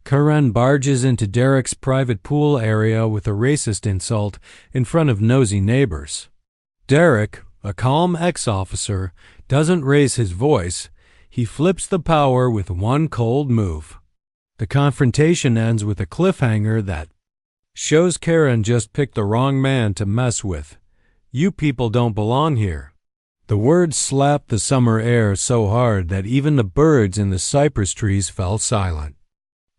Karen barges into Derek's private pool area with a racist insult in front of nosy neighbors. Derek, a calm ex-officer, doesn't raise his voice. He flips the power with one cold move. The confrontation ends with a cliffhanger that shows Karen just picked the wrong man to mess with. You people don't belong here. The words slapped the summer air so hard that even the birds in the cypress trees fell silent.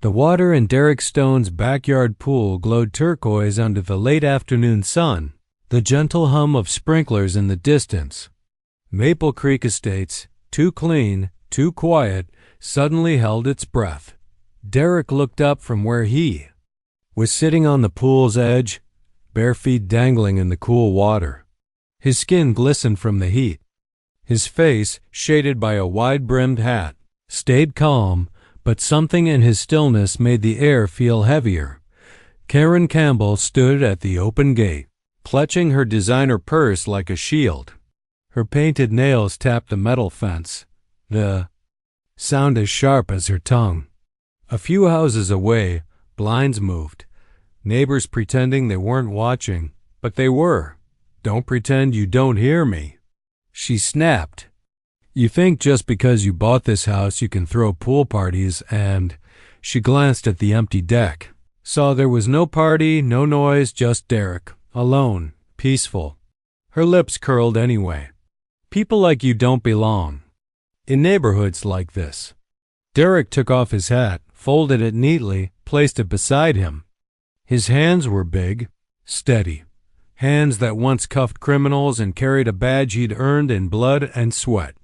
The water in Derek Stone's backyard pool glowed turquoise under the late afternoon sun, the gentle hum of sprinklers in the distance. Maple Creek Estates, too clean, too quiet, suddenly held its breath. Derek looked up from where he was sitting on the pool's edge, bare feet dangling in the cool water. His skin glistened from the heat. His face, shaded by a wide-brimmed hat, stayed calm, but something in his stillness made the air feel heavier. Karen Campbell stood at the open gate, clutching her designer purse like a shield. Her painted nails tapped the metal fence, the sound as sharp as her tongue. A few houses away, blinds moved. Neighbors pretending they weren't watching, but they were. Don't pretend you don't hear me. She snapped. You think just because you bought this house you can throw pool parties and… She glanced at the empty deck. Saw there was no party, no noise, just Derek. Alone. Peaceful. Her lips curled anyway. People like you don't belong in neighborhoods like this. Derek took off his hat, folded it neatly, placed it beside him. His hands were big, steady. Hands that once cuffed criminals and carried a badge he'd earned in blood and sweat.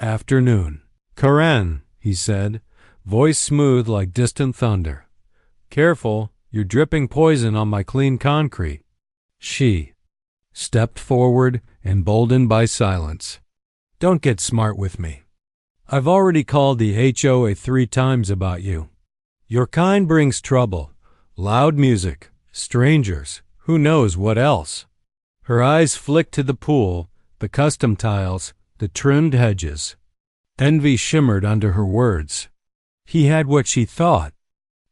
Afternoon. Karen, he said, voice smooth like distant thunder. Careful, you're dripping poison on my clean concrete. She stepped forward, emboldened by silence. Don't get smart with me. I've already called the HOA 3 times about you. Your kind brings trouble. Loud music, strangers, who knows what else. Her eyes flicked to the pool, the custom tiles, the trimmed hedges. Envy shimmered under her words. He had what she thought.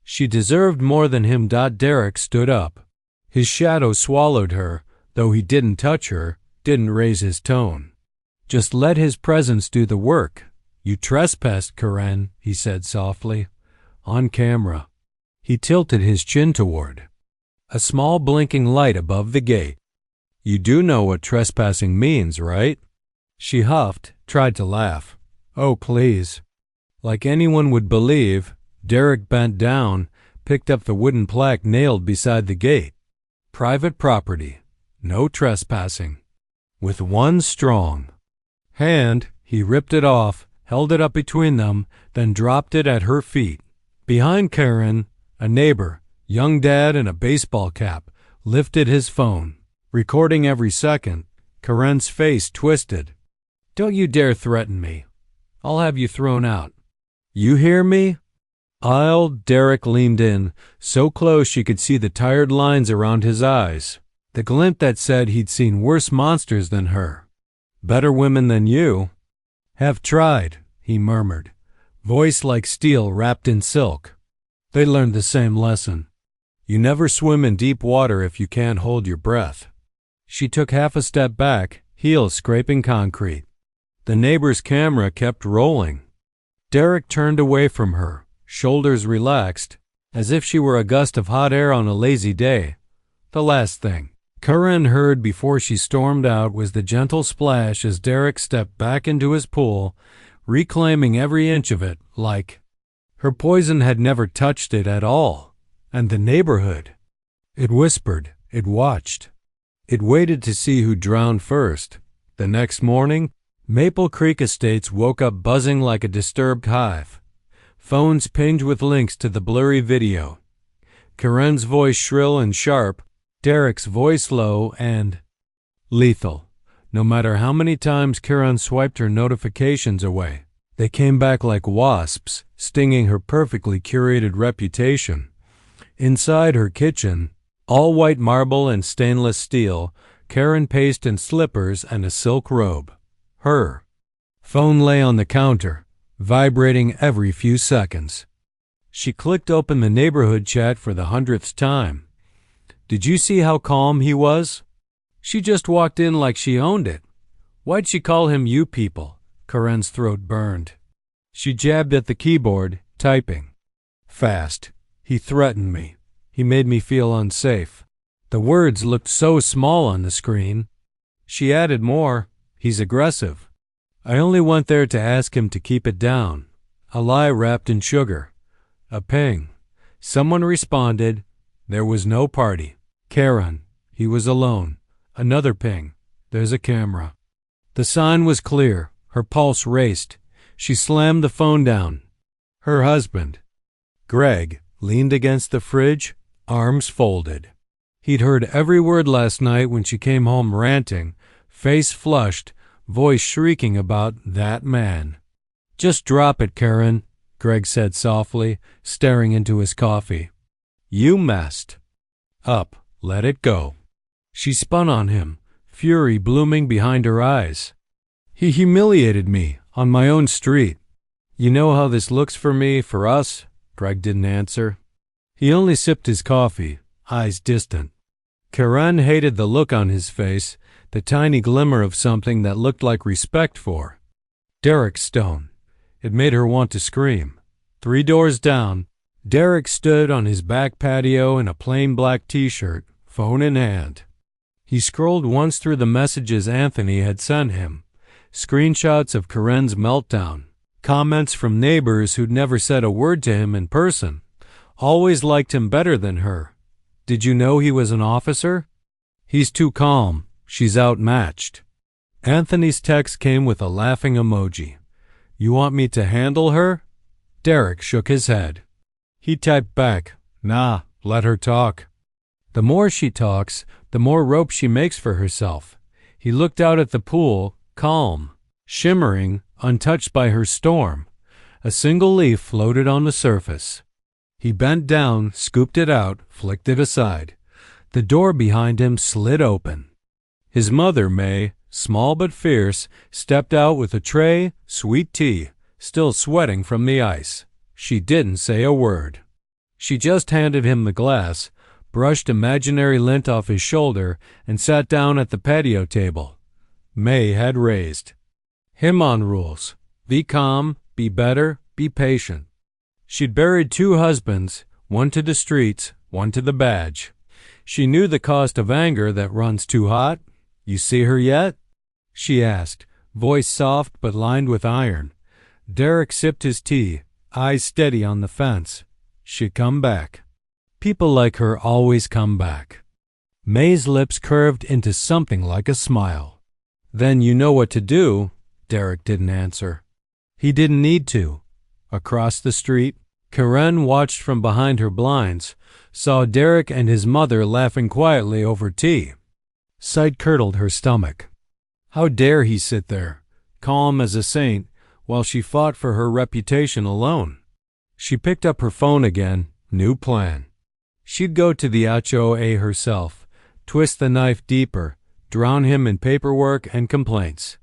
She deserved more than him. Derek stood up. His shadow swallowed her, though he didn't touch her, didn't raise his tone. Just let his presence do the work. You trespassed, Karen, he said softly. On camera. He tilted his chin toward a small blinking light above the gate. You do know what trespassing means, right? She huffed, tried to laugh. Oh, please. Like anyone would believe, Derek bent down, picked up the wooden plaque nailed beside the gate. Private property. No trespassing. With one strong hand, he ripped it off, held it up between them, then dropped it at her feet. Behind Karen, a neighbor, young dad in a baseball cap, lifted his phone, recording every second. Karen's face twisted. Don't you dare threaten me. I'll have you thrown out. You hear me? Derek leaned in, so close she could see the tired lines around his eyes, the glint that said he'd seen worse monsters than her. Better women than you. Have tried, he murmured, voice like steel wrapped in silk. They learned the same lesson. You never swim in deep water if you can't hold your breath. She took half a step back, heels scraping concrete. The neighbor's camera kept rolling. Derek turned away from her, shoulders relaxed, as if she were a gust of hot air on a lazy day. The last thing Karen heard before she stormed out was the gentle splash as Derek stepped back into his pool, reclaiming every inch of it, like her poison had never touched it at all. And the neighborhood. It whispered, it watched. It waited to see who drowned first. The next morning, Maple Creek Estates woke up buzzing like a disturbed hive. Phones pinged with links to the blurry video. Karen's voice shrill and sharp, Derek's voice low and lethal. No matter how many times Karen swiped her notifications away, they came back like wasps, stinging her perfectly curated reputation. Inside her kitchen, all white marble and stainless steel, Karen paced in slippers and a silk robe. Her phone lay on the counter, vibrating every few seconds. She clicked open the neighborhood chat for the 100th time. Did you see how calm he was? She just walked in like she owned it. Why'd she call him you people? Karen's throat burned. She jabbed at the keyboard, typing. Fast. He threatened me. He made me feel unsafe. The words looked so small on the screen. She added more. He's aggressive. I only went there to ask him to keep it down. A lie wrapped in sugar. A ping. Someone responded. There was no party. Karen. He was alone. Another ping. There's a camera. The sign was clear. Her pulse raced. She slammed the phone down. Her husband, Greg, leaned against the fridge, arms folded. He'd heard every word last night when she came home ranting, face flushed, voice shrieking about that man. Just drop it, Karen, Greg said softly, staring into his coffee. You messed up. Let it go. She spun on him, fury blooming behind her eyes. He humiliated me on my own street. You know how this looks for me, for us? Greg didn't answer. He only sipped his coffee, eyes distant. Karen hated the look on his face, the tiny glimmer of something that looked like respect for Derek Stone. It made her want to scream. 3 doors down, Derek stood on his back patio in a plain black t-shirt, phone in hand. He scrolled once through the messages Anthony had sent him, screenshots of Karen's meltdown, comments from neighbors who'd never said a word to him in person, always liked him better than her. Did you know he was an officer? He's too calm. She's outmatched. Anthony's text came with a laughing emoji. You want me to handle her? Derek shook his head. He typed back, Nah, let her talk. The more she talks, the more rope she makes for herself. He looked out at the pool, calm, shimmering, untouched by her storm. A single leaf floated on the surface. He bent down, scooped it out, flicked it aside. The door behind him slid open. His mother, May, small but fierce, stepped out with a tray, sweet tea, still sweating from the ice. She didn't say a word. She just handed him the glass, brushed imaginary lint off his shoulder, and sat down at the patio table. May had raised him on rules. Be calm, be better, be patient. She'd buried 2 husbands, one to the streets, one to the badge. She knew the cost of anger that runs too hot. You see her yet? She asked, voice soft but lined with iron. Derek sipped his tea, eyes steady on the fence. She'd come back. People like her always come back. May's lips curved into something like a smile. Then you know what to do. Derek didn't answer. He didn't need to. Across the street, Karen watched from behind her blinds, saw Derek and his mother laughing quietly over tea. Sight curdled her stomach. How dare he sit there, calm as a saint, while she fought for her reputation alone? She picked up her phone again, new plan. She'd go to the HOA herself, twist the knife deeper, drown him in paperwork and complaints.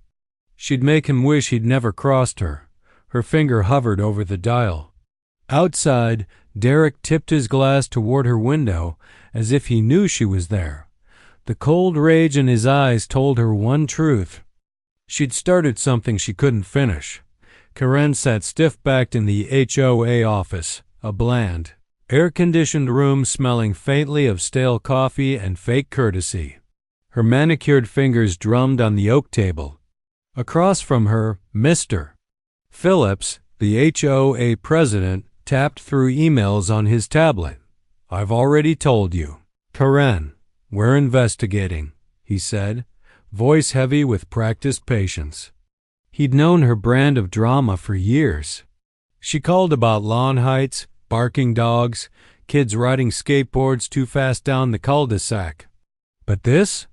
She'd make him wish he'd never crossed her. Her finger hovered over the dial. Outside, Derek tipped his glass toward her window as if he knew she was there. The cold rage in his eyes told her one truth. She'd started something she couldn't finish. Karen sat stiff-backed in the HOA office, a bland, air-conditioned room smelling faintly of stale coffee and fake courtesy. Her manicured fingers drummed on the oak table. Across from her, Mr. Phillips, the HOA president, tapped through emails on his tablet. I've already told you. Karen, we're investigating, he said, voice heavy with practiced patience. He'd known her brand of drama for years. She called about lawn heights, barking dogs, kids riding skateboards too fast down the cul-de-sac. But this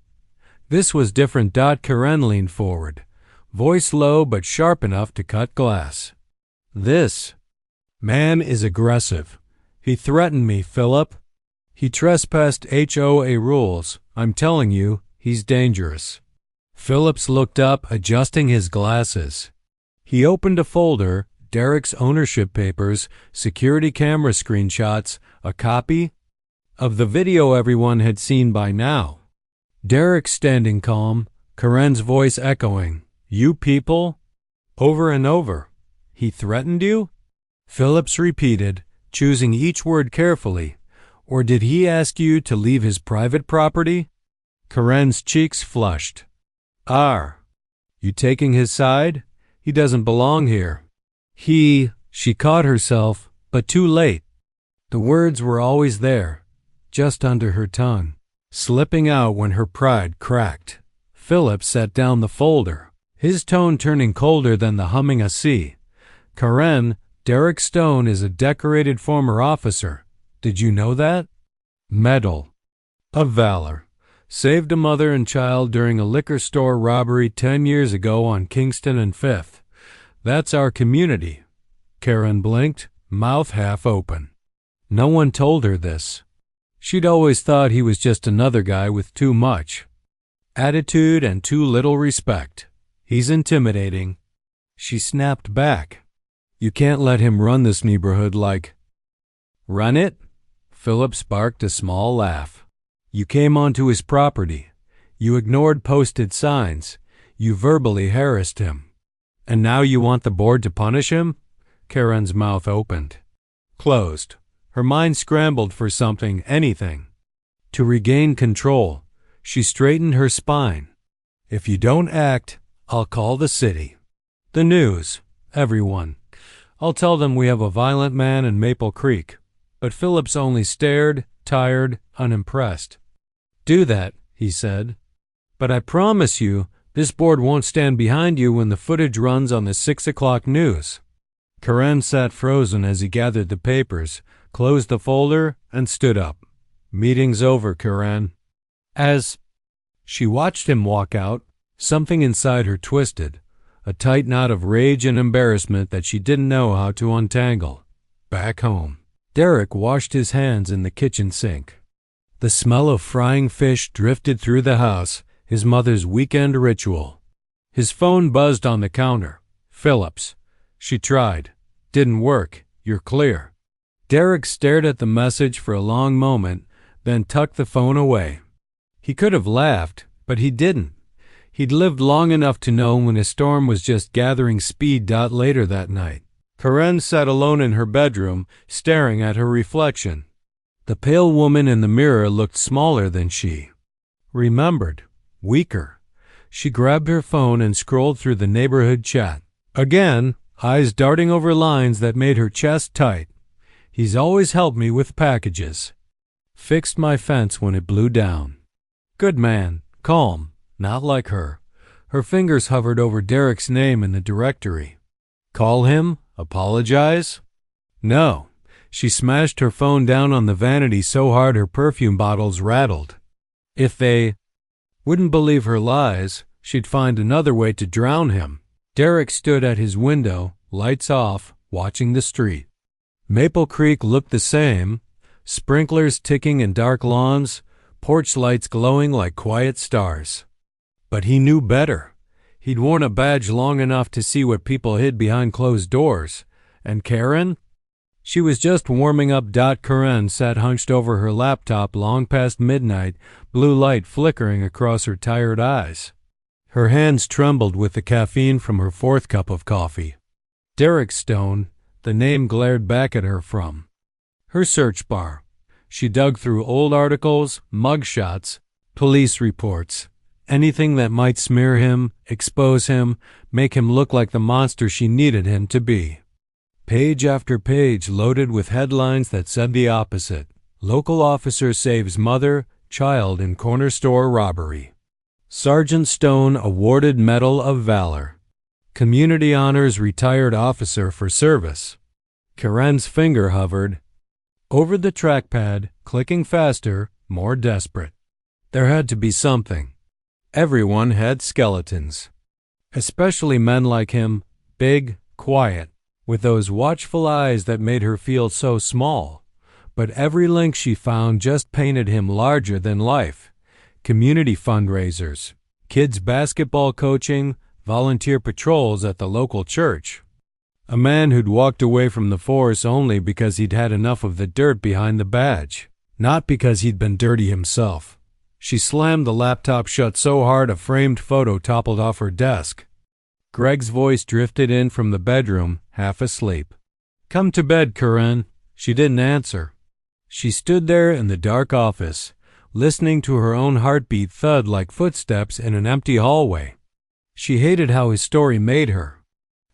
was different. Karen leaned forward, voice low but sharp enough to cut glass. This man is aggressive. He threatened me, Philip. He trespassed HOA rules. I'm telling you, he's dangerous. Phillips looked up, adjusting his glasses. He opened a folder, Derek's ownership papers, security camera screenshots, a copy of the video everyone had seen by now. Derek standing calm, Karen's voice echoing, "You people?" Over and over. "He threatened you?" Phillips repeated, choosing each word carefully. "Or did he ask you to leave his private property?" Karen's cheeks flushed. "Are you taking his side? He doesn't belong here." She caught herself, but too late. The words were always there, just under her tongue, slipping out when her pride cracked. Phillips set down the folder, his tone turning colder than the humming a sea. "Karen, Derek Stone is a decorated former officer. Did you know that? Medal of Valor. Saved a mother and child during a liquor store robbery 10 years ago on Kingston and 5th. That's our community." Karen blinked, mouth half open. No one told her this. She'd always thought he was just another guy with too much attitude and too little respect. "He's intimidating." She snapped back. "You can't let him run this neighborhood like—" "Run it?" Phillips barked a small laugh. "You came onto his property. You ignored posted signs. You verbally harassed him. And now you want the board to punish him?" Karen's mouth opened, closed. Her mind scrambled for something, anything. To regain control, she straightened her spine. "If you don't act, I'll call the city. The news, everyone. I'll tell them we have a violent man in Maple Creek." But Phillips only stared, tired, unimpressed. "Do that," he said. "But I promise you, this board won't stand behind you when the footage runs on the 6 o'clock news." Karen sat frozen as he gathered the papers, closed the folder, and stood up. "Meeting's over, Karen." As she watched him walk out, something inside her twisted, a tight knot of rage and embarrassment that she didn't know how to untangle. Back home, Derek washed his hands in the kitchen sink. The smell of frying fish drifted through the house, his mother's weekend ritual. His phone buzzed on the counter. "Phillips." She tried. "Didn't work. You're clear." Derek stared at the message for a long moment, then tucked the phone away. He could have laughed, but he didn't. He'd lived long enough to know when a storm was just gathering speed. Later that night, Karen sat alone in her bedroom, staring at her reflection. The pale woman in the mirror looked smaller than she. Remembered. Weaker. She grabbed her phone and scrolled through the neighborhood chat. Again, eyes darting over lines that made her chest tight. "He's always helped me with packages. Fixed my fence when it blew down." Good man. Calm. Not like her. Her fingers hovered over Derek's name in the directory. Call him? Apologize? No. She smashed her phone down on the vanity so hard her perfume bottles rattled. If they wouldn't believe her lies, she'd find another way to drown him. Derek stood at his window, lights off, watching the street. Maple Creek looked the same, sprinklers ticking in dark lawns, porch lights glowing like quiet stars. But he knew better. He'd worn a badge long enough to see what people hid behind closed doors. And Karen? She was just warming up. Karen sat hunched over her laptop long past midnight, blue light flickering across her tired eyes. Her hands trembled with the caffeine from her fourth cup of coffee. Derek Stone, the name glared back at her from her search bar. She dug through old articles, mugshots, police reports, anything that might smear him, expose him, make him look like the monster she needed him to be. Page after page loaded with headlines that said the opposite. Local officer saves mother, child in corner store robbery. Sergeant Stone awarded Medal of Valor. Community honors retired officer for service. Karen's finger hovered over the trackpad, clicking faster, more desperate. There had to be something. Everyone had skeletons. Especially men like him, big, quiet, with those watchful eyes that made her feel so small. But every link she found just painted him larger than life. Community fundraisers, kids basketball coaching, volunteer patrols at the local church. A man who'd walked away from the force only because he'd had enough of the dirt behind the badge, not because he'd been dirty himself. She slammed the laptop shut so hard a framed photo toppled off her desk. Greg's voice drifted in from the bedroom, half asleep. "Come to bed, Karen." She didn't answer. She stood there in the dark office, listening to her own heartbeat thud like footsteps in an empty hallway. She hated how his story made her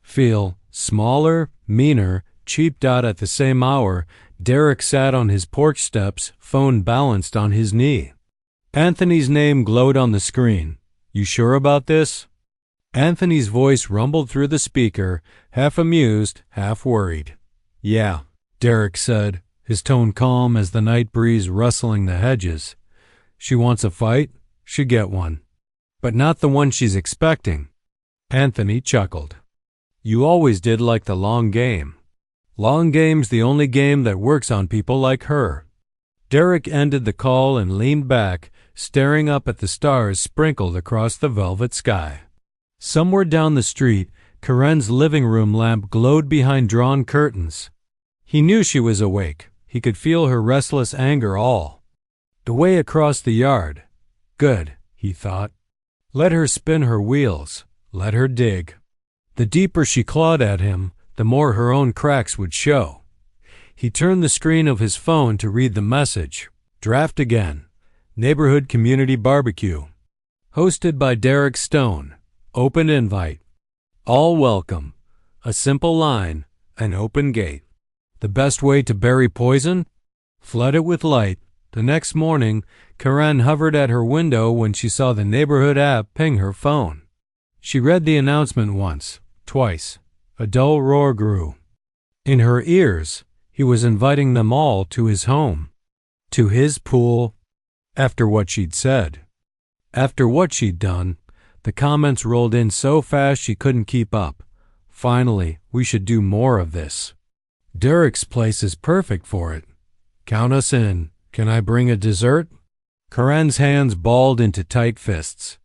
feel smaller, meaner, cheaped out. At the same hour, Derek sat on his porch steps, phone balanced on his knee. Anthony's name glowed on the screen. "You sure about this?" Anthony's voice rumbled through the speaker, half amused, half worried. "Yeah," Derek said, his tone calm as the night breeze rustling the hedges. "She wants a fight? Should get one. But not the one she's expecting." Anthony chuckled. "You always did like the long game. Long game's the only game that works on people like her." Derek ended the call and leaned back, staring up at the stars sprinkled across the velvet sky. Somewhere down the street, Karen's living room lamp glowed behind drawn curtains. He knew she was awake. He could feel her restless anger all the way across the yard. Good, he thought. Let her spin her wheels. Let her dig. The deeper she clawed at him, the more her own cracks would show. He turned the screen of his phone to read the message. Draft again. Neighborhood Community Barbecue. Hosted by Derek Stone. Open invite. All welcome. A simple line. An open gate. The best way to bury poison? Flood it with light. The next morning, Karen hovered at her window when she saw the neighborhood app ping her phone. She read the announcement once, twice. A dull roar grew in her ears. He was inviting them all to his home, to his pool. After what she'd said, after what she'd done, the comments rolled in so fast she couldn't keep up. Finally, we should do more of this. Derek's place is perfect for it. Count us in. Can I bring a dessert? Karen's hands balled into tight fists.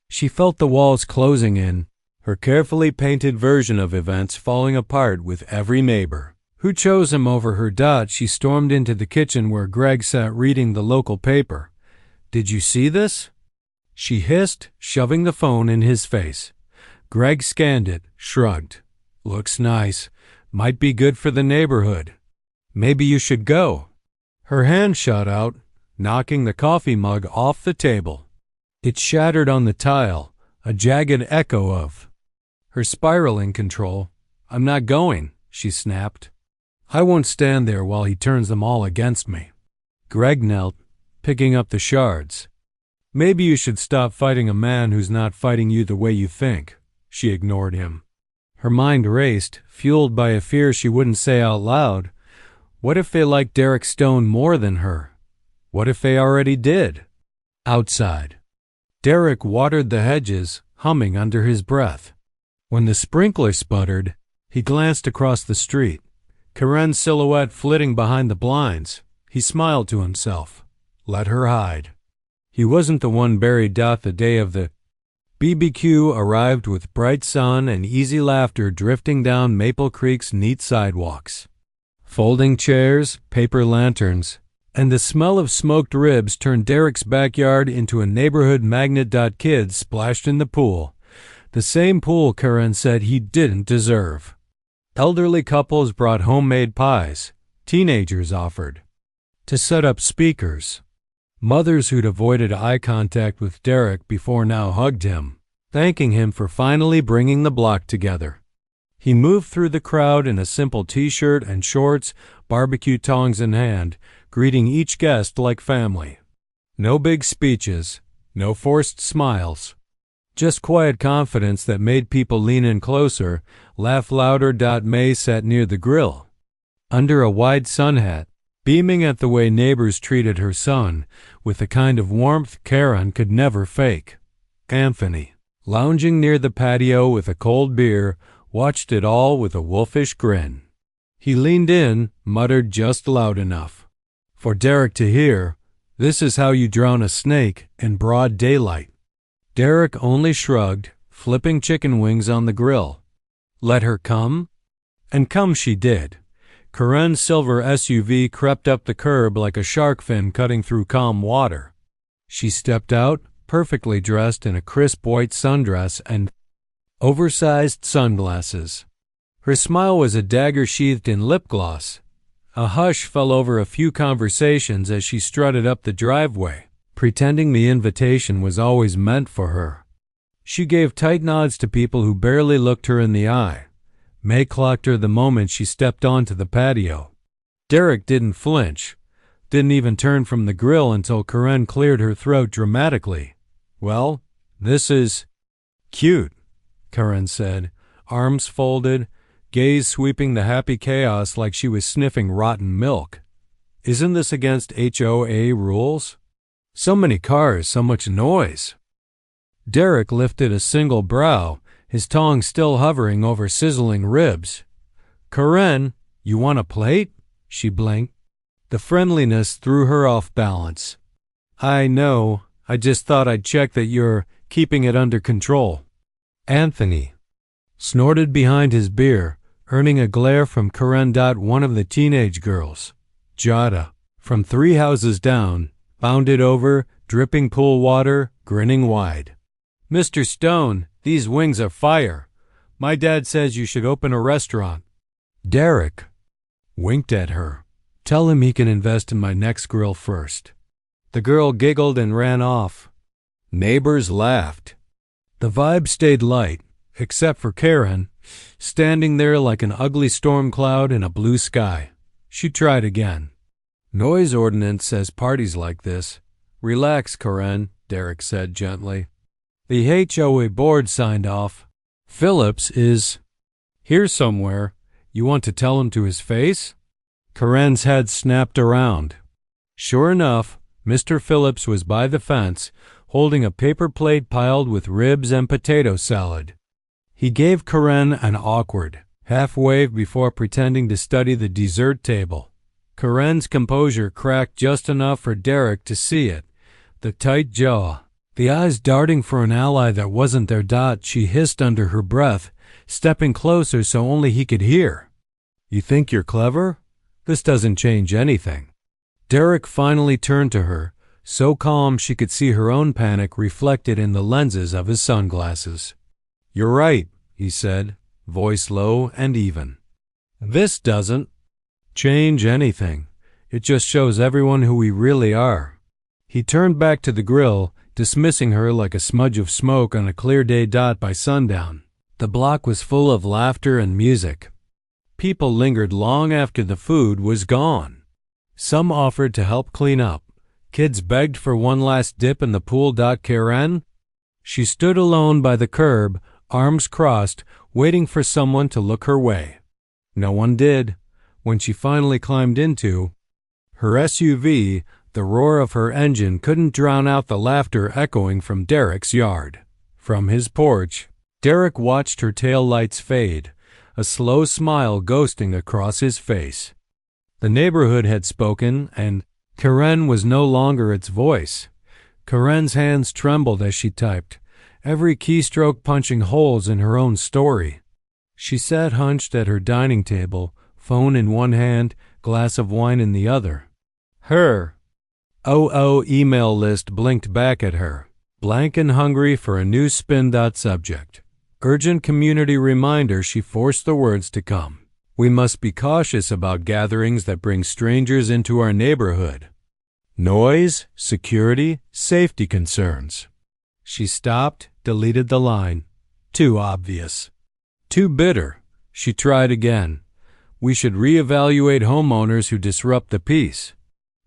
She felt the walls closing in, her carefully painted version of events falling apart with every neighbor who chose him over her. She stormed into the kitchen where Greg sat reading the local paper. "Did you see this?" she hissed, shoving the phone in his face. Greg scanned it, shrugged. "Looks nice. Might be good for the neighborhood. Maybe you should go." Her hand shot out, knocking the coffee mug off the table. It shattered on the tile, a jagged echo of her spiraling control. "I'm not going," she snapped. "I won't stand there while he turns them all against me." Greg knelt, picking up the shards. "Maybe you should stop fighting a man who's not fighting you the way you think." She ignored him. Her mind raced, fueled by a fear she wouldn't say out loud. What if they liked Derek Stone more than her? What if they already did? Outside, Derek watered the hedges, humming under his breath. When the sprinkler sputtered, he glanced across the street. Karen's silhouette flitting behind the blinds. He smiled to himself. Let her hide. He wasn't the one buried. The day of the BBQ arrived with bright sun and easy laughter drifting down Maple Creek's neat sidewalks. Folding chairs, paper lanterns, and the smell of smoked ribs turned Derek's backyard into a neighborhood magnet. Kids splashed in the pool, the same pool Karen said he didn't deserve. Elderly couples brought homemade pies. Teenagers offered to set up speakers. Mothers who'd avoided eye contact with Derek before now hugged him, thanking him for finally bringing the block together. He moved through the crowd in a simple t-shirt and shorts, barbecue tongs in hand, greeting each guest like family. No big speeches, no forced smiles. Just quiet confidence that made people lean in closer, laugh louder. May sat near the grill, under a wide sun hat, beaming at the way neighbors treated her son, with the kind of warmth Karen could never fake. Anthony, lounging near the patio with a cold beer, watched it all with a wolfish grin. He leaned in, muttered just loud enough for Derek to hear, "This is how you drown a snake in broad daylight." Derek only shrugged, flipping chicken wings on the grill. Let her come? And come she did. Karen's silver SUV crept up the curb like a shark fin cutting through calm water. She stepped out, perfectly dressed in a crisp white sundress and oversized sunglasses. Her smile was a dagger sheathed in lip gloss. A hush fell over a few conversations as she strutted up the driveway, pretending the invitation was always meant for her. She gave tight nods to people who barely looked her in the eye. May clocked her the moment she stepped onto the patio. Derek didn't flinch, didn't even turn from the grill until Karen cleared her throat dramatically. "Well, this is cute," Karen said, arms folded, gaze sweeping the happy chaos like she was sniffing rotten milk. "Isn't this against HOA rules? So many cars, so much noise." Derek lifted a single brow, his tongue still hovering over sizzling ribs. "Karen, you want a plate?" She blinked. The friendliness threw her off balance. "I know. I just thought I'd check that you're keeping it under control." Anthony snorted behind his beer, earning a glare from Karen. One of the teenage girls, Jada, from 3 houses down, bounded over, dripping pool water, grinning wide. "Mr. Stone, these wings are fire. My dad says you should open a restaurant." Derek winked at her. "Tell him he can invest in my next grill first." The girl giggled and ran off. Neighbors laughed. The vibe stayed light, except for Karen, standing there like an ugly storm cloud in a blue sky. She tried again. "Noise ordinance says parties like this." "Relax, Karen," Derek said gently. "The HOA board signed off. Phillips is here somewhere. You want to tell him to his face?" Karen's head snapped around. Sure enough, Mr. Phillips was by the fence, holding a paper plate piled with ribs and potato salad. He gave Karen an awkward half-wave before pretending to study the dessert table. Karen's composure cracked just enough for Derek to see it. The tight jaw, the eyes darting for an ally that wasn't there. She hissed under her breath, stepping closer so only he could hear. "You think you're clever? This doesn't change anything." Derek finally turned to her, so calm she could see her own panic reflected in the lenses of his sunglasses. "You're right," he said, voice low and even. "This doesn't change anything. It just shows everyone who we really are." He turned back to the grill, dismissing her like a smudge of smoke on a clear day. By sundown, the block was full of laughter and music. People lingered long after the food was gone. Some offered to help clean up. Kids begged for one last dip in the pool. Karen? She stood alone by the curb, arms crossed, waiting for someone to look her way. No one did. When she finally climbed into her SUV, the roar of her engine couldn't drown out the laughter echoing from Derek's yard. From his porch, Derek watched her taillights fade, a slow smile ghosting across his face. The neighborhood had spoken, and Karen was no longer its voice. Karen's hands trembled as she typed, every keystroke punching holes in her own story. She sat hunched at her dining table, phone in one hand, glass of wine in the other. Her email list blinked back at her, blank and hungry for a new spin. Subject. Urgent community reminder. She forced the words to come. We must be cautious about gatherings that bring strangers into our neighborhood. Noise, security, safety concerns. She stopped, deleted the line. Too obvious. Too bitter. She tried again. We should reevaluate homeowners who disrupt the peace.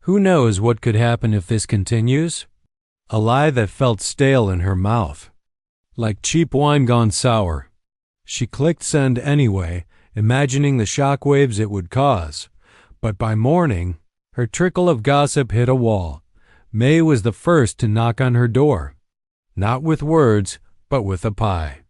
Who knows what could happen if this continues? A lie that felt stale in her mouth, like cheap wine gone sour. She clicked send anyway, imagining the shockwaves it would cause. But by morning, her trickle of gossip hit a wall. May was the first to knock on her door. Not with words, but with a pie.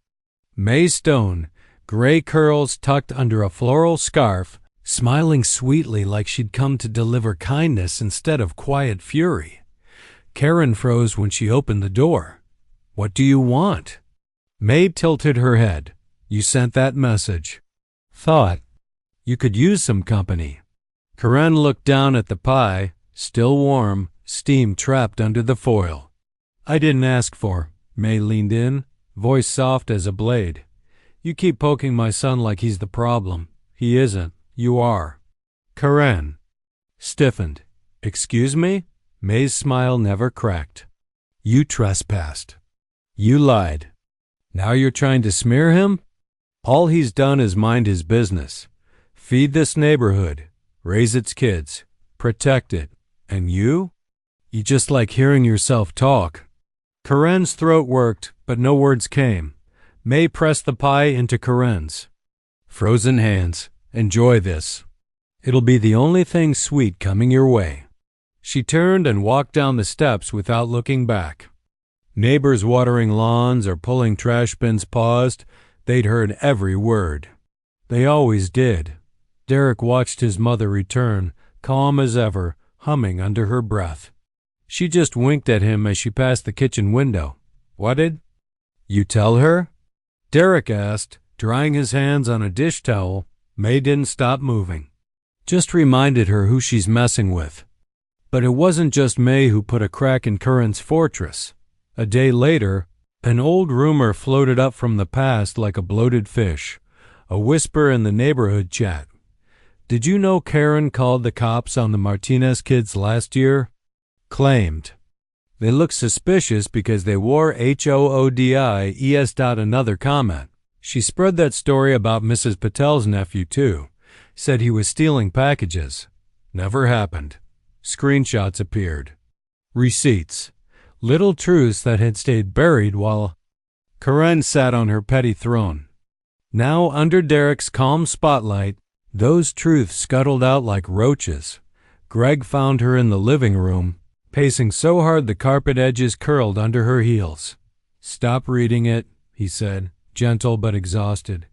May Stone, gray curls tucked under a floral scarf, smiling sweetly like she'd come to deliver kindness instead of quiet fury. Karen froze when she opened the door. "What do you want?" May tilted her head. "You sent that message." "Thought You could use some company." Karen looked down at the pie, still warm, steam trapped under the foil. "I didn't ask for." May leaned in, voice soft as a blade. "You keep poking my son like he's the problem. He isn't. You are." Karen stiffened. "Excuse me?" May's smile never cracked. "You trespassed. You lied. Now you're trying to smear him? All he's done is mind his business. Feed this neighborhood, raise its kids, protect it. And you? You just like hearing yourself talk." Karen's throat worked, but no words came. May pressed the pie into Karen's frozen hands. "Enjoy this. It'll be the only thing sweet coming your way." She turned and walked down the steps without looking back. Neighbors watering lawns or pulling trash bins paused. They'd heard every word. They always did. Derek watched his mother return, calm as ever, humming under her breath. She just winked at him as she passed the kitchen window. "What'd you tell her?" Derek asked, drying his hands on a dish towel. May didn't stop moving. "Just reminded her who she's messing with." But it wasn't just May who put a crack in Curran's fortress. A day later, an old rumor floated up from the past like a bloated fish, a whisper in the neighborhood chat. "Did you know Karen called the cops on the Martinez kids last year?" Claimed. "They looked suspicious because they wore HOODIES. Another comment. She spread that story about Mrs. Patel's nephew too. Said he was stealing packages. Never happened. Screenshots appeared. Receipts. Little truths that had stayed buried while Karen sat on her petty throne. Now, under Derek's calm spotlight, those truths scuttled out like roaches. Greg found her in the living room, pacing so hard the carpet edges curled under her heels. "Stop reading it," he said, gentle but exhausted.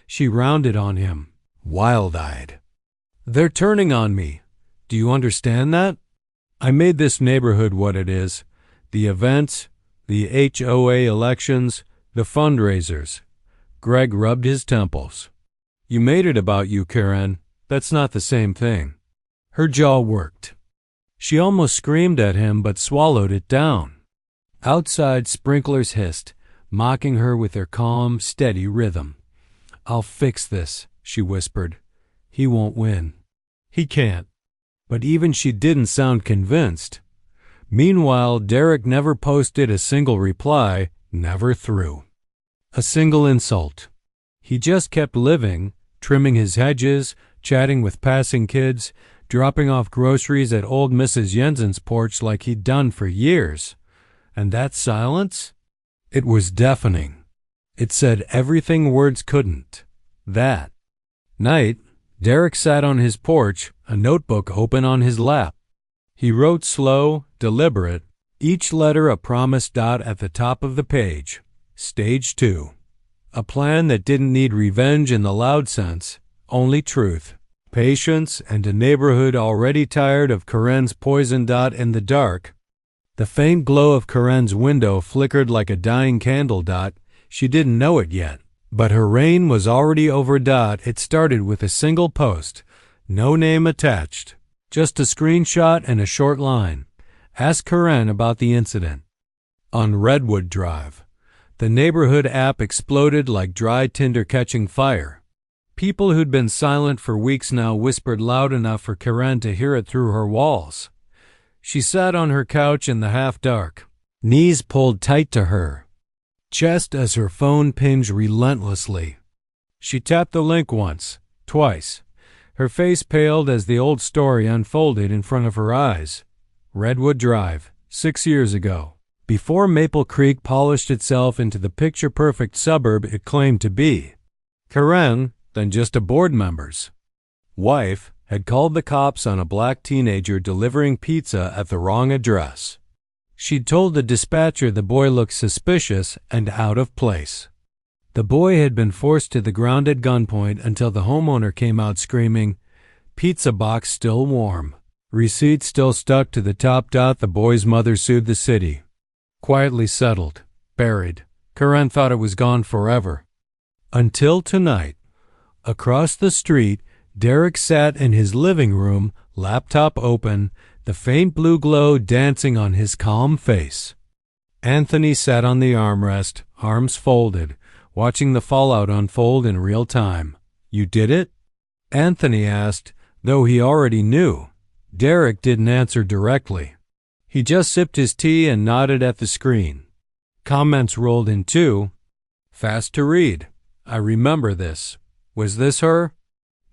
She rounded on him, wild-eyed. "They're turning on me. Do you understand that? I made this neighborhood what it is. The events, the HOA elections, the fundraisers." Greg rubbed his temples. "You made it about you, Karen. That's not the same thing." Her jaw worked. She almost screamed at him but swallowed it down. Outside, sprinklers hissed, mocking her with their calm, steady rhythm. "I'll fix this," she whispered. "He won't win." "He can't." But even she didn't sound convinced. Meanwhile, Derek never posted a single reply, never threw a single insult. He just kept living, trimming his hedges, chatting with passing kids, dropping off groceries at old Mrs. Jensen's porch like he'd done for years. And that silence? It was deafening. It said everything words couldn't. That night, Derek sat on his porch, a notebook open on his lap. He wrote slow, deliberate, each letter a promise dot at the top of the page. Stage 2. A plan that didn't need revenge in the loud sense, only truth, patience, and a neighborhood already tired of Karen's poison dot in the dark. The faint glow of Karen's window flickered like a dying candle dot. She didn't know it yet. But her reign was already over. It started with a single post, no name attached, just a screenshot and a short line. Ask Karen about the incident. On Redwood Drive, the neighborhood app exploded like dry tinder catching fire. People who'd been silent for weeks now whispered loud enough for Karen to hear it through her walls. She sat on her couch in the half-dark, knees pulled tight to her chest as her phone pinged relentlessly. She tapped the link once, twice. Her face paled as the old story unfolded in front of her eyes. Redwood Drive, 6 years ago, before Maple Creek polished itself into the picture-perfect suburb it claimed to be. Karen, then just a board member's wife, had called the cops on a black teenager delivering pizza at the wrong address. She'd told the dispatcher the boy looked suspicious and out of place. The boy had been forced to the ground at gunpoint until the homeowner came out screaming, "Pizza box still warm." Receipt still stuck to the top dot. The boy's mother sued the city. Quietly settled, buried. Karen thought it was gone forever. Until tonight. Across the street, Derek sat in his living room, laptop open, the faint blue glow dancing on his calm face. Anthony sat on the armrest, arms folded, watching the fallout unfold in real time. "You did it?" Anthony asked, though he already knew. Derek didn't answer directly. He just sipped his tea and nodded at the screen. Comments rolled in too. "Fast to read. I remember this. Was this her?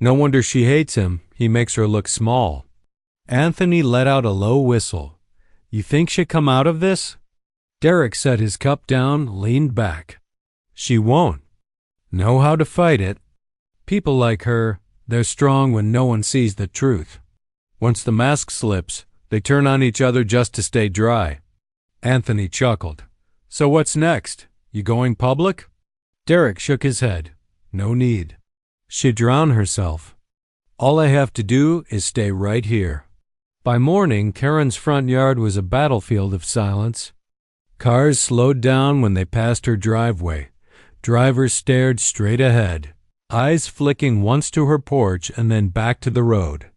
No wonder she hates him. He makes her look small." Anthony let out a low whistle. "You think she'll come out of this?" Derek set his cup down, leaned back. "She won't. Know how to fight it. People like her, they're strong when no one sees the truth. Once the mask slips, they turn on each other just to stay dry." Anthony chuckled. "So what's next? You going public?" Derek shook his head. "No need. She'd drown herself. All I have to do is stay right here." By morning, Karen's front yard was a battlefield of silence. Cars slowed down when they passed her driveway. Drivers stared straight ahead, eyes flicking once to her porch and then back to the road.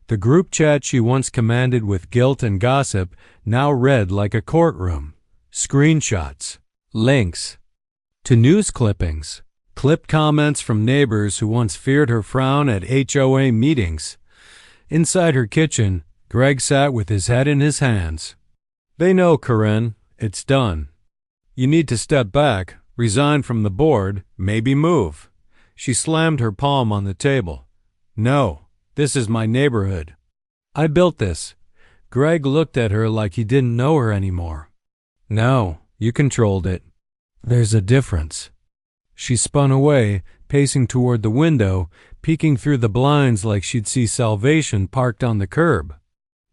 The group chat she once commanded with guilt and gossip now read like a courtroom. Screenshots, links to news clippings, clipped comments from neighbors who once feared her frown at HOA meetings. Inside her kitchen, Greg sat with his head in his hands. "They know, Karen. It's done. You need to step back, resign from the board, maybe move." She slammed her palm on the table. "No, this is my neighborhood. I built this." Greg looked at her like he didn't know her anymore. "No, you controlled it. There's a difference." She spun away, pacing toward the window, peeking through the blinds like she'd see salvation parked on the curb.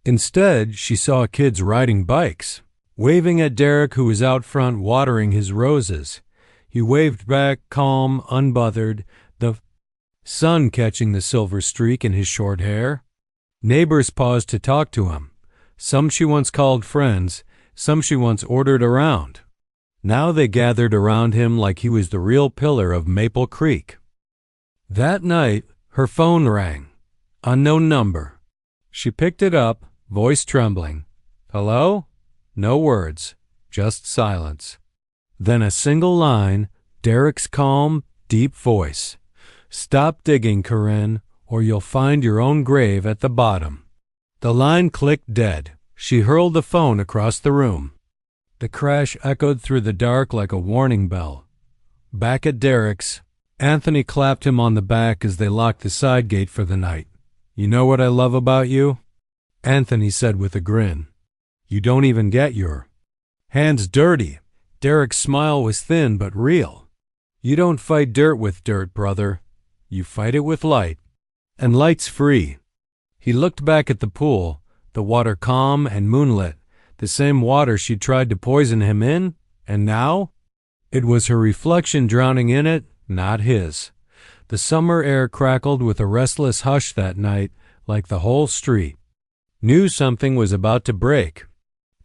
Instead, she saw kids riding bikes, waving at Derek, who was out front watering his roses. He waved back, calm, unbothered, the sun catching the silver streak in his short hair. Neighbors paused to talk to him. Some she once called friends, some she once ordered around. Now they gathered around him like he was the real pillar of Maple Creek. That night, her phone rang. Unknown number. She picked it up, voice trembling. "Hello?" No words, just silence. Then a single line, Derek's calm, deep voice. "Stop digging, Corinne, or you'll find your own grave at the bottom." The line clicked dead. She hurled the phone across the room. The crash echoed through the dark like a warning bell. Back at Derek's, Anthony clapped him on the back as they locked the side gate for the night. "You know what I love about you?" Anthony said with a grin. "You don't even get your hands dirty." Derek's smile was thin but real. "You don't fight dirt with dirt, brother. You fight it with light. And light's free." He looked back at the pool, the water calm and moonlit, the same water she'd tried to poison him in, and now? It was her reflection drowning in it, not his. The summer air crackled with a restless hush that night, like the whole street knew something was about to break.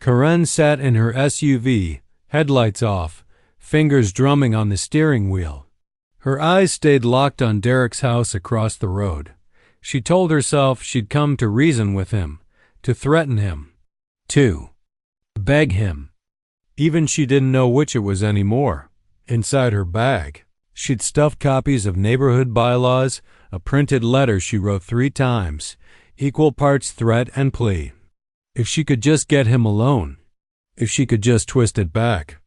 Karen sat in her SUV, headlights off, fingers drumming on the steering wheel. Her eyes stayed locked on Derek's house across the road. She told herself she'd come to reason with him, to threaten him, to beg him. Even she didn't know which it was anymore. Inside her bag, she'd stuffed copies of neighborhood bylaws, a printed letter she wrote 3 times, equal parts threat and plea. If she could just get him alone. If she could just twist it back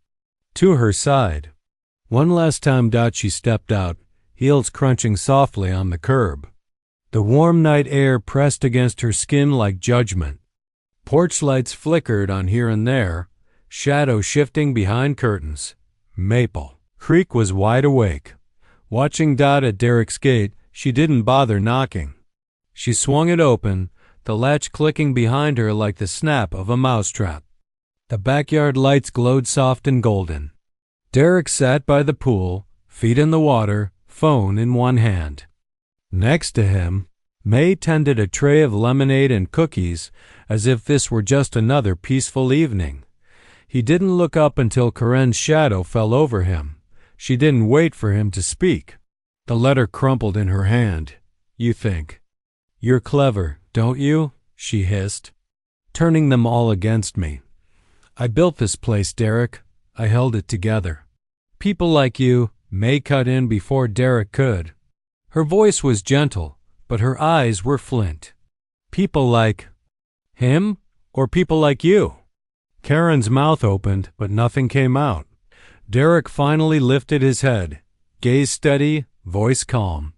to her side. One last time she stepped out, heels crunching softly on the curb. The warm night air pressed against her skin like judgment. Porch lights flickered on here and there, shadow shifting behind curtains. Maple Creek was wide awake. Watching Dot at Derek's gate, she didn't bother knocking. She swung it open, the latch clicking behind her like the snap of a mousetrap. The backyard lights glowed soft and golden. Derek sat by the pool, feet in the water, phone in one hand. Next to him, May tended a tray of lemonade and cookies as if this were just another peaceful evening. He didn't look up until Karen's shadow fell over him. She didn't wait for him to speak. The letter crumpled in her hand. you think. You're clever, don't you? She hissed, turning them all against me. I built this place, Derek. I held it together. People like you. May cut in before Derek could. Her voice was gentle, but her eyes were flint. People like him or people like you? Karen's mouth opened, but nothing came out. Derek finally lifted his head, gaze steady, voice calm.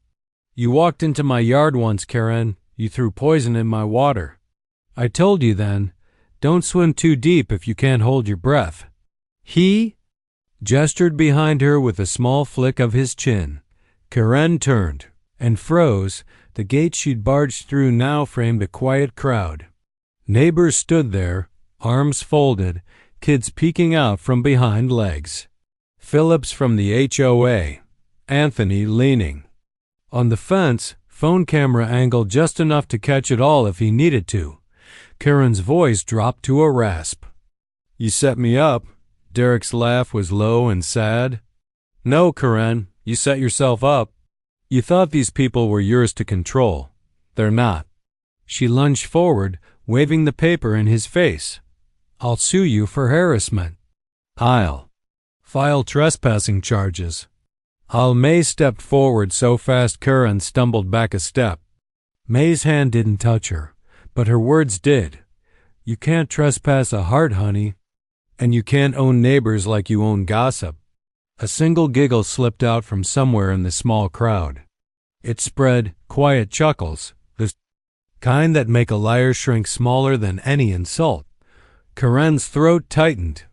You walked into my yard once, Karen. You threw poison in my water. I told you then, don't swim too deep if you can't hold your breath. He gestured behind her with a small flick of his chin. Karen turned and froze. The gate she'd barged through now framed a quiet crowd. Neighbors stood there, arms folded, kids peeking out from behind legs. Phillips from the HOA, Anthony leaning on the fence, phone camera angle just enough to catch it all if he needed to. Karen's voice dropped to a rasp. You set me up. Derek's laugh was low and sad. No, Karen, you set yourself up. You thought these people were yours to control. They're not. She lunged forward, waving the paper in his face. I'll sue you for harassment. I'll file trespassing charges. May stepped forward so fast Karen stumbled back a step. May's hand didn't touch her, but her words did. You can't trespass a heart, honey. And you can't own neighbors like you own gossip. A single giggle slipped out from somewhere in the small crowd. It spread, quiet chuckles, the kind that make a liar shrink smaller than any insult. Karen's throat tightened.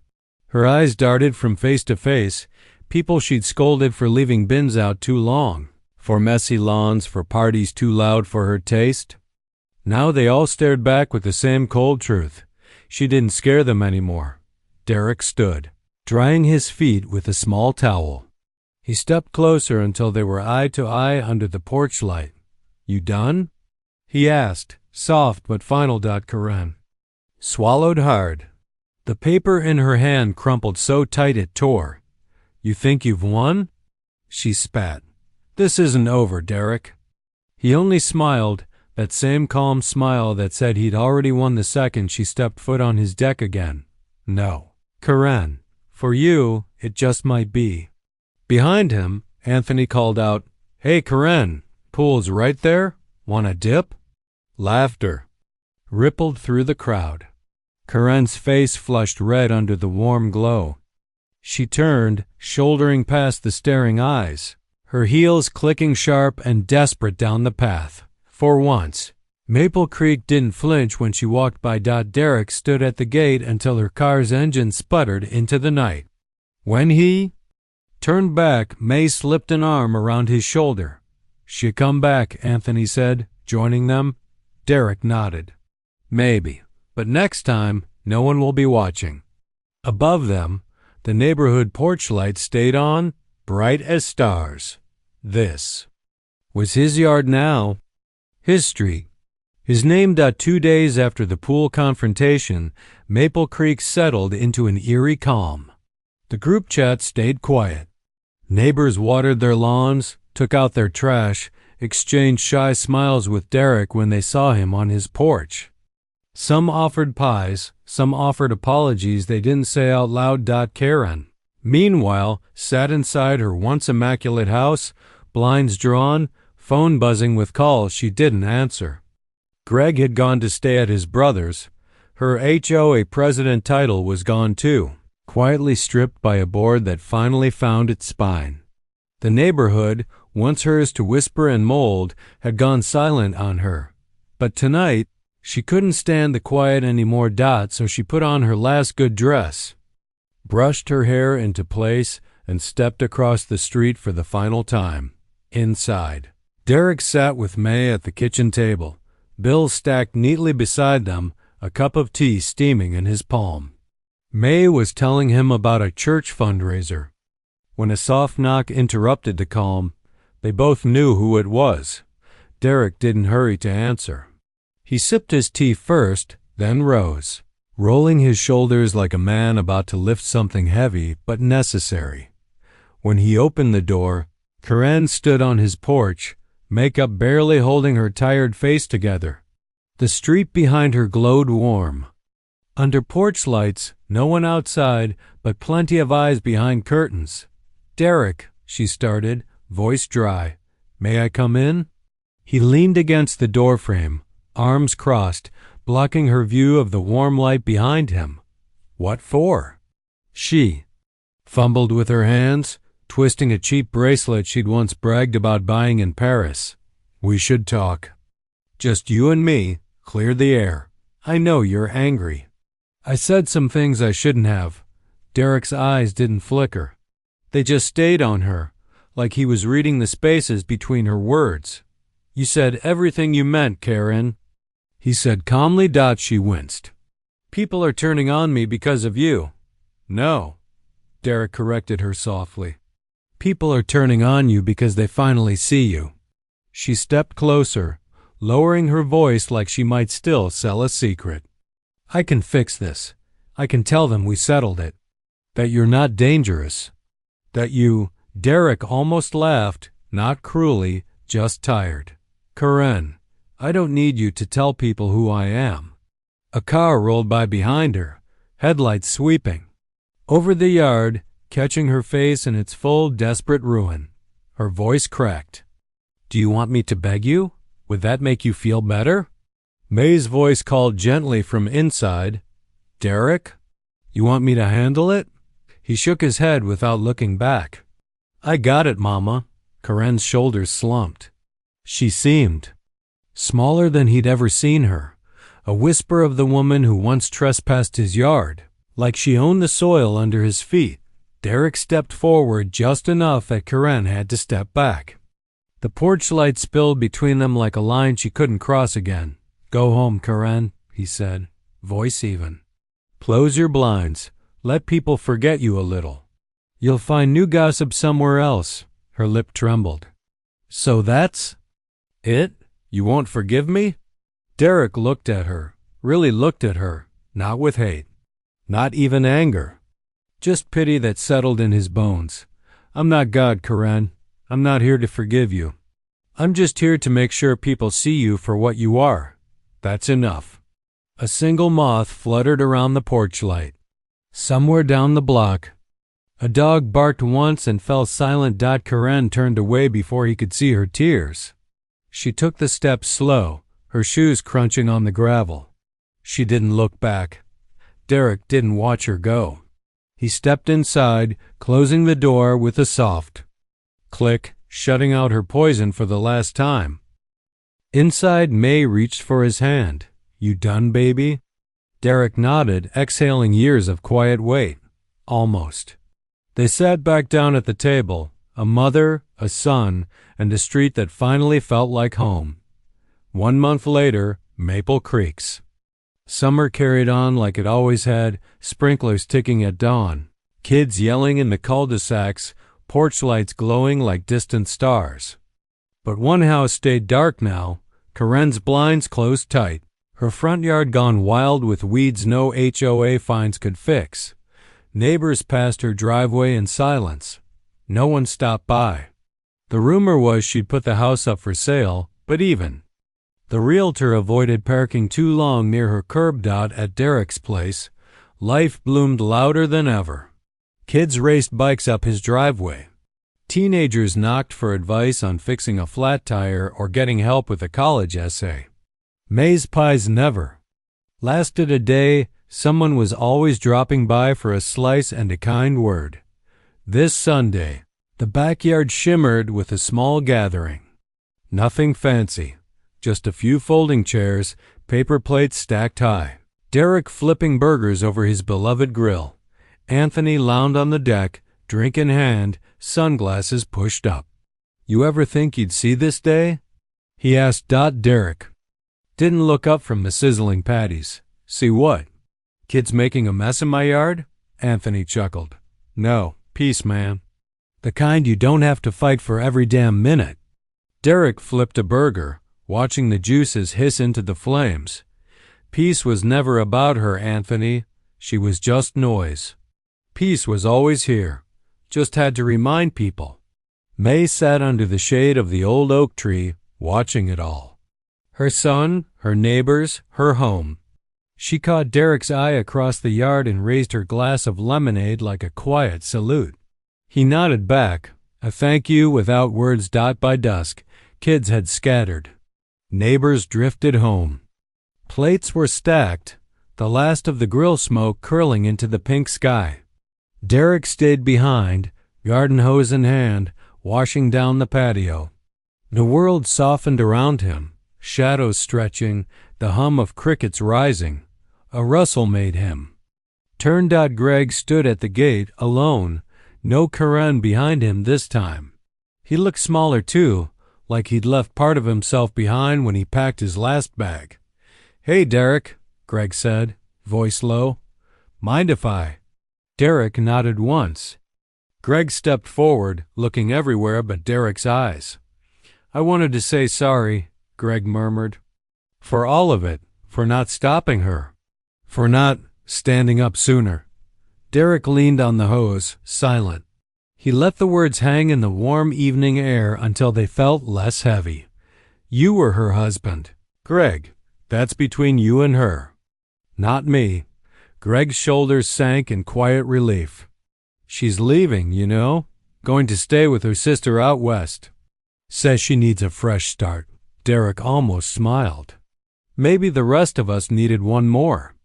Her eyes darted from face to face, people she'd scolded for leaving bins out too long, for messy lawns, for parties too loud for her taste. Now they all stared back with the same cold truth. She didn't scare them anymore. Derek stood, drying his feet with a small towel. He stepped closer until they were eye to eye under the porch light. You done? He asked, soft but final. Karen swallowed hard. The paper in her hand crumpled so tight it tore. You think you've won? She spat. This isn't over, Derek. He only smiled, that same calm smile that said he'd already won the second she stepped foot on his deck again. No. Karen, for you, it just might be. Behind him, Anthony called out, Hey, Karen, pool's right there. Want a dip? Laughter rippled through the crowd. Karen's face flushed red under the warm glow. She turned, shouldering past the staring eyes, her heels clicking sharp and desperate down the path. For once, Maple Creek didn't flinch when she walked by. Derek stood at the gate until her car's engine sputtered into the night. When he turned back, May slipped an arm around his shoulder. She come back, Anthony said, joining them. Derek nodded. Maybe, but next time, no one will be watching. Above them, the neighborhood porch light stayed on, bright as stars. This was his yard now, his street. His name. 2 days after the pool confrontation, Maple Creek settled into an eerie calm. The group chat stayed quiet. Neighbors watered their lawns, took out their trash, exchanged shy smiles with Derek when they saw him on his porch. Some offered pies, some offered apologies they didn't say out loud. Karen, meanwhile, sat inside her once immaculate house, blinds drawn, phone buzzing with calls she didn't answer. Greg had gone to stay at his brother's. Her HOA president title was gone too, quietly stripped by a board that finally found its spine. The neighborhood, once hers to whisper and mold, had gone silent on her. But tonight, she couldn't stand the quiet anymore. So she put on her last good dress, brushed her hair into place, and stepped across the street for the final time. Inside, Derek sat with May at the kitchen table, bills stacked neatly beside them, a cup of tea steaming in his palm. May was telling him about a church fundraiser. When a soft knock interrupted the calm, they both knew who it was. Derek didn't hurry to answer. He sipped his tea first, then rose, rolling his shoulders like a man about to lift something heavy but necessary. When he opened the door, Karen stood on his porch, makeup barely holding her tired face together. The street behind her glowed warm. Under porch lights, no one outside, but plenty of eyes behind curtains. "Derek," she started, voice dry. "May I come in?" He leaned against the doorframe, arms crossed, blocking her view of the warm light behind him. "What for?" She fumbled with her hands, twisting a cheap bracelet she'd once bragged about buying in Paris. "We should talk. Just you and me, clear the air. I know you're angry." "I said some things I shouldn't have." Derek's eyes didn't flicker. They just stayed on her, like he was reading the spaces between her words. "You said everything you meant, Karen," he said calmly. She winced. "People are turning on me because of you." "No," Derek corrected her softly. "People are turning on you because they finally see you." She stepped closer, lowering her voice like she might still sell a secret. "I can fix this. I can tell them we settled it. That you're not dangerous. That you—" Derek almost laughed, not cruelly, just tired. "Karen, I don't need you to tell people who I am." A car rolled by behind her, headlights sweeping over the yard, catching her face in its full, desperate ruin. Her voice cracked. "Do you want me to beg you? Would that make you feel better?" May's voice called gently from inside. "Derek, you want me to handle it?" He shook his head without looking back. "I got it, Mama." Karen's shoulders slumped. She seemed smaller than he'd ever seen her, a whisper of the woman who once trespassed his yard, like she owned the soil under his feet. Derek stepped forward just enough that Karen had to step back. The porch light spilled between them like a line she couldn't cross again. "Go home, Karen," he said, voice even. "Close your blinds. Let people forget you a little. You'll find new gossip somewhere else." Her lip trembled. "So that's it? You won't forgive me?" Derek looked at her, really looked at her, not with hate, not even anger. Just pity that settled in his bones. "I'm not God, Karen. I'm not here to forgive you. I'm just here to make sure people see you for what you are. That's enough." A single moth fluttered around the porch light. Somewhere down the block, a dog barked once and fell silent. Karen turned away before he could see her tears. She took the steps slow, her shoes crunching on the gravel. She didn't look back. Derek didn't watch her go. He stepped inside, closing the door with a soft click, shutting out her poison for the last time. Inside, May reached for his hand. "You done, baby?" Derek nodded, exhaling years of quiet weight. Almost. They sat back down at the table, a mother, a son, and a street that finally felt like home. 1 month later, Maple Creeks. Summer carried on like it always had, sprinklers ticking at dawn, kids yelling in the cul-de-sacs, porch lights glowing like distant stars. But one house stayed dark now, Karen's blinds closed tight, her front yard gone wild with weeds no HOA fines could fix. Neighbors passed her driveway in silence. No one stopped by. The rumor was she'd put the house up for sale, but even the realtor avoided parking too long near her curb. At Derek's place, life bloomed louder than ever. Kids raced bikes up his driveway. Teenagers knocked for advice on fixing a flat tire or getting help with a college essay. May's pies never lasted a day. Someone was always dropping by for a slice and a kind word. This Sunday, the backyard shimmered with a small gathering. Nothing fancy, just a few folding chairs, paper plates stacked high. Derek flipping burgers over his beloved grill. Anthony lounged on the deck, drink in hand, sunglasses pushed up. "You ever think you'd see this day?" he asked. Derek didn't look up from the sizzling patties. "See what? Kids making a mess in my yard?" Anthony chuckled. "No, peace, man. The kind you don't have to fight for every damn minute." Derek flipped a burger, watching the juices hiss into the flames. Peace was never about her, Anthony. She was just noise. Peace was always here. Just had to remind people. May sat under the shade of the old oak tree, watching it all. Her son, her neighbors, her home. She caught Derek's eye across the yard and raised her glass of lemonade like a quiet salute. He nodded back, a thank you without words. By dusk, kids had scattered. Neighbors drifted home. Plates were stacked, the last of the grill smoke curling into the pink sky. Derek stayed behind, garden hose in hand, washing down the patio. The world softened around him, shadows stretching, the hum of crickets rising. A rustle made him turn. Greg stood at the gate, alone, no Karen behind him this time. He looked smaller too, like he'd left part of himself behind when he packed his last bag. "Hey, Derek," Greg said, voice low. "Mind if I?" Derek nodded once. Greg stepped forward, looking everywhere but Derek's eyes. "I wanted to say sorry," Greg murmured. "For all of it, for not stopping her, for not standing up sooner." Derek leaned on the hose, silent. He let the words hang in the warm evening air until they felt less heavy. "You were her husband, Greg. That's between you and her. Not me." Greg's shoulders sank in quiet relief. "She's leaving, you know, going to stay with her sister out west. Says she needs a fresh start." Derek almost smiled. "Maybe the rest of us needed one more."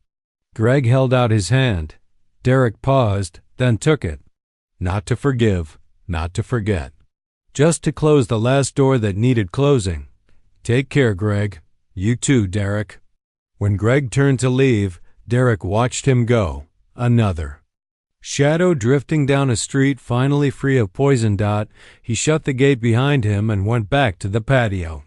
Greg held out his hand. Derek paused, then took it. Not to forgive, not to forget. Just to close the last door that needed closing. "Take care, Greg. You too, Derek." When Greg turned to leave, Derek watched him go. Another shadow drifting down a street finally free of poison. He shut the gate behind him and went back to the patio.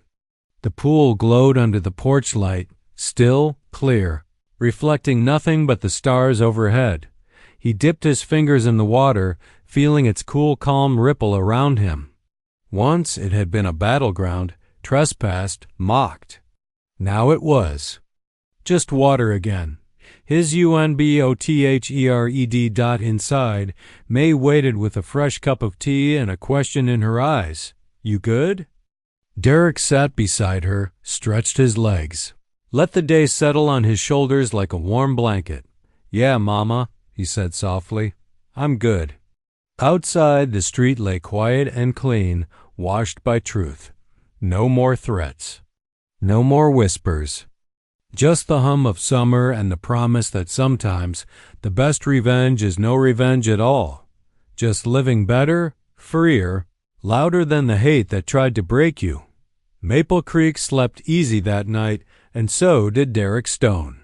The pool glowed under the porch light, still, clear, reflecting nothing but the stars overhead. He dipped his fingers in the water, feeling its cool, calm ripple around him. Once it had been a battleground, trespassed, mocked. Now it was just water again. His UNBOTHERED. Inside, May waited with a fresh cup of tea and a question in her eyes. "You good?" Derek sat beside her, stretched his legs. Let the day settle on his shoulders like a warm blanket. "Yeah, Mama," he said softly. "I'm good." Outside, the street lay quiet and clean, washed by truth. No more threats. No more whispers. Just the hum of summer and the promise that sometimes the best revenge is no revenge at all. Just living better, freer, louder than the hate that tried to break you. Maple Creek slept easy that night, and so did Derek Stone.